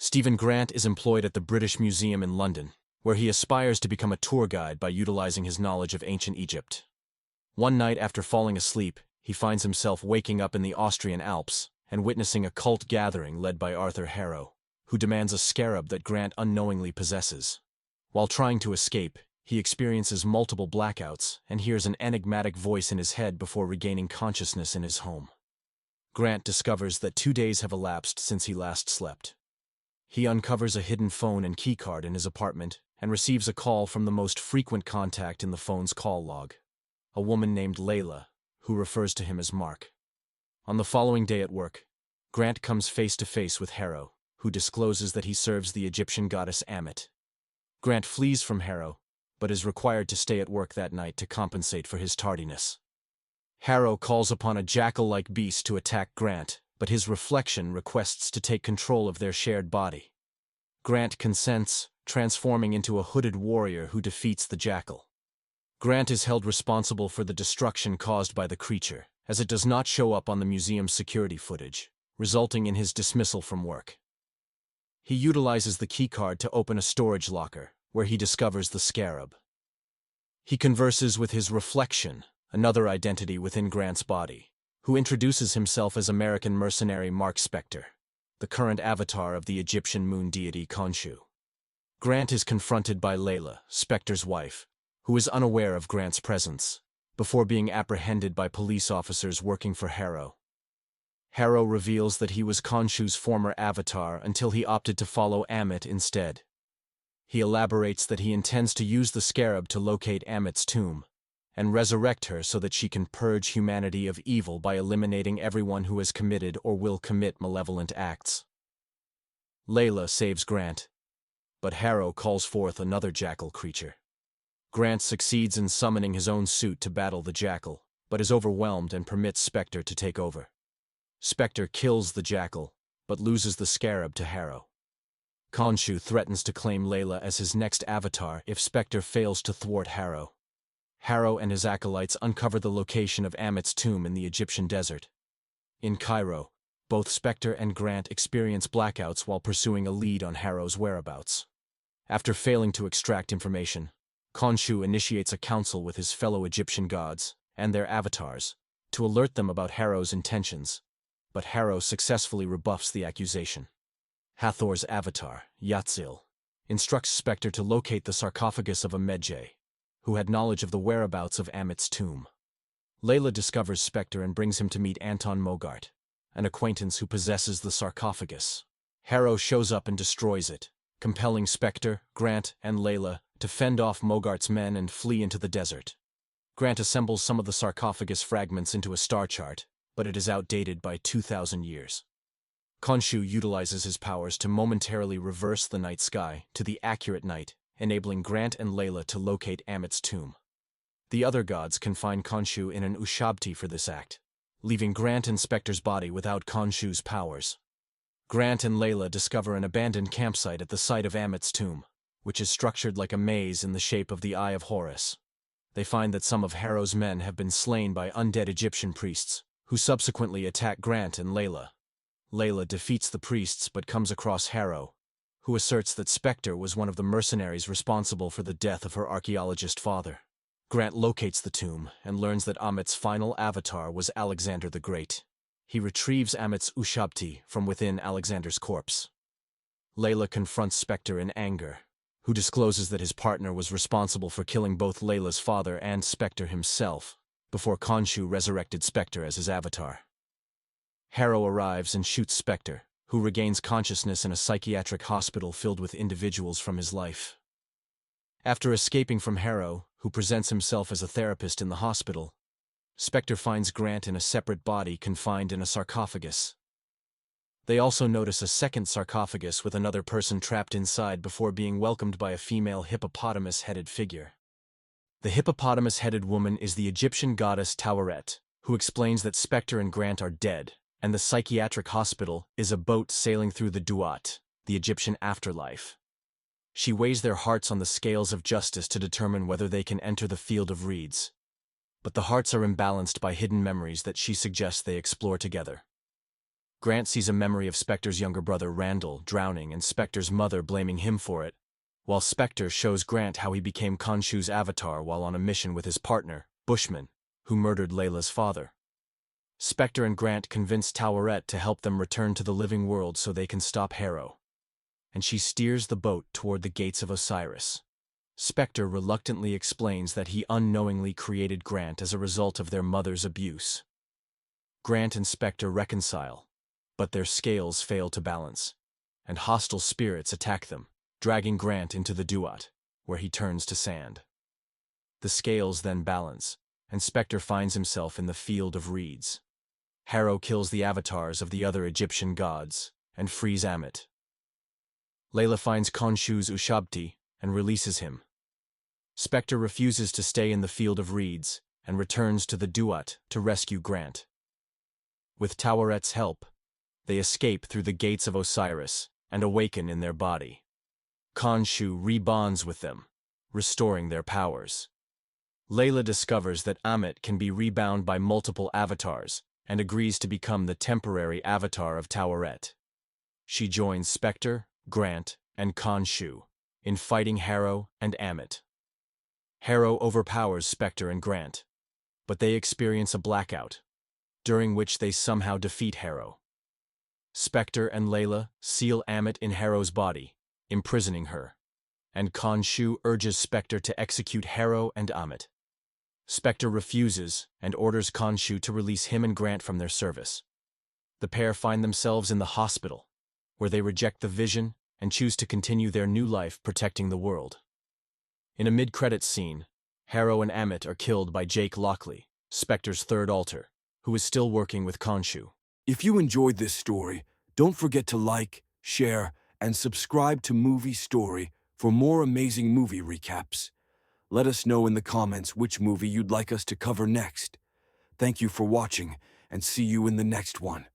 Stephen Grant is employed at the British Museum in London, where he aspires to become a tour guide by utilizing his knowledge of ancient Egypt. One night after falling asleep, he finds himself waking up in the Austrian Alps and witnessing a cult gathering led by Arthur Harrow, who demands a scarab that Grant unknowingly possesses. While trying to escape, he experiences multiple blackouts and hears an enigmatic voice in his head before regaining consciousness in his home. Grant discovers that 2 days have elapsed since he last slept. He uncovers a hidden phone and keycard in his apartment and receives a call from the most frequent contact in the phone's call log, a woman named Layla, who refers to him as Mark. On the following day at work, Grant comes face to face with Harrow, who discloses that he serves the Egyptian goddess Ammit. Grant flees from Harrow, but is required to stay at work that night to compensate for his tardiness. Harrow calls upon a jackal-like beast to attack Grant, but his reflection requests to take control of their shared body. Grant consents, transforming into a hooded warrior who defeats the jackal. Grant is held responsible for the destruction caused by the creature, as it does not show up on the museum's security footage, resulting in his dismissal from work. He utilizes the keycard to open a storage locker, where he discovers the scarab. He converses with his reflection, another identity within Grant's body, who introduces himself as American mercenary Marc Spector, the current avatar of the Egyptian moon deity Khonshu. Grant is confronted by Layla, Spector's wife, who is unaware of Grant's presence, before being apprehended by police officers working for Harrow. Harrow reveals that he was Khonshu's former avatar until he opted to follow Ammit instead. He elaborates that he intends to use the scarab to locate Ammit's tomb, and resurrect her so that she can purge humanity of evil by eliminating everyone who has committed or will commit malevolent acts. Layla saves Grant, but Harrow calls forth another jackal creature. Grant succeeds in summoning his own suit to battle the jackal, but is overwhelmed and permits Spector to take over. Spector kills the jackal, but loses the scarab to Harrow. Khonshu threatens to claim Layla as his next avatar if Spector fails to thwart Harrow. Harrow and his acolytes uncover the location of Ammit's tomb in the Egyptian desert. In Cairo, both Spector and Grant experience blackouts while pursuing a lead on Harrow's whereabouts. After failing to extract information, Khonshu initiates a council with his fellow Egyptian gods and their avatars to alert them about Harrow's intentions, but Harrow successfully rebuffs the accusation. Hathor's avatar, Yatzil, instructs Spector to locate the sarcophagus of a Medjay, who had knowledge of the whereabouts of Ammit's tomb. Layla discovers Spector and brings him to meet Anton Mogart, an acquaintance who possesses the sarcophagus. Harrow shows up and destroys it, compelling Spector, Grant, and Layla to fend off Mogart's men and flee into the desert. Grant assembles some of the sarcophagus fragments into a star chart, but it is outdated by 2,000 years. Khonshu utilizes his powers to momentarily reverse the night sky to the accurate night, enabling Grant and Layla to locate Ammit's tomb. The other gods confine Khonshu in an ushabti for this act, leaving Grant and Spector's body without Khonshu's powers. Grant and Layla discover an abandoned campsite at the site of Ammit's tomb, which is structured like a maze in the shape of the Eye of Horus. They find that some of Harrow's men have been slain by undead Egyptian priests, who subsequently attack Grant and Layla. Layla defeats the priests but comes across Harrow, who asserts that Spector was one of the mercenaries responsible for the death of her archaeologist father. Grant locates the tomb and learns that Ammit's final avatar was Alexander the Great. He retrieves Ammit's ushabti from within Alexander's corpse. Layla confronts Spector in anger, who discloses that his partner was responsible for killing both Layla's father and Spector himself, before Khonshu resurrected Spector as his avatar. Harrow arrives and shoots Spector, who regains consciousness in a psychiatric hospital filled with individuals from his life. After escaping from Harrow, who presents himself as a therapist in the hospital, Spector finds Grant in a separate body confined in a sarcophagus. They also notice a second sarcophagus with another person trapped inside before being welcomed by a female hippopotamus-headed figure. The hippopotamus-headed woman is the Egyptian goddess Taweret, who explains that Spector and Grant are dead, and the psychiatric hospital is a boat sailing through the Duat, the Egyptian afterlife. She weighs their hearts on the scales of justice to determine whether they can enter the field of reeds. But the hearts are imbalanced by hidden memories that she suggests they explore together. Grant sees a memory of Spector's younger brother Randall drowning and Spector's mother blaming him for it, while Spector shows Grant how he became Khonshu's avatar while on a mission with his partner, Bushman, who murdered Layla's father. Spector and Grant convince Taweret to help them return to the living world so they can stop Harrow, and she steers the boat toward the gates of Osiris. Spector reluctantly explains that he unknowingly created Grant as a result of their mother's abuse. Grant and Spector reconcile, but their scales fail to balance, and hostile spirits attack them, dragging Grant into the Duat, where he turns to sand. The scales then balance, and Spector finds himself in the field of reeds. Harrow kills the avatars of the other Egyptian gods and frees Amit. Layla finds Khonshu's Ushabti and releases him. Spector refuses to stay in the field of reeds and returns to the Duat to rescue Grant. With Tawaret's help, they escape through the gates of Osiris and awaken in their body. Khonshu rebonds with them, restoring their powers. Layla discovers that Amit can be rebound by multiple avatars and agrees to become the temporary avatar of Taweret. She joins Spector, Grant, and Khonshu in fighting Harrow and Amit. Harrow overpowers Spector and Grant, but they experience a blackout, during which they somehow defeat Harrow. Spector and Layla seal Amit in Harrow's body, imprisoning her, and Khonshu urges Spector to execute Harrow and Amit. Spector refuses and orders Khonshu to release him and Grant from their service. The pair find themselves in the hospital, where they reject the vision and choose to continue their new life protecting the world. In a mid-credits scene, Harrow and Amit are killed by Jake Lockley, Spector's third alter, who is still working with Khonshu. If you enjoyed this story, don't forget to like, share, and subscribe to Movie Story for more amazing movie recaps. Let us know in the comments which movie you'd like us to cover next. Thank you for watching, and see you in the next one.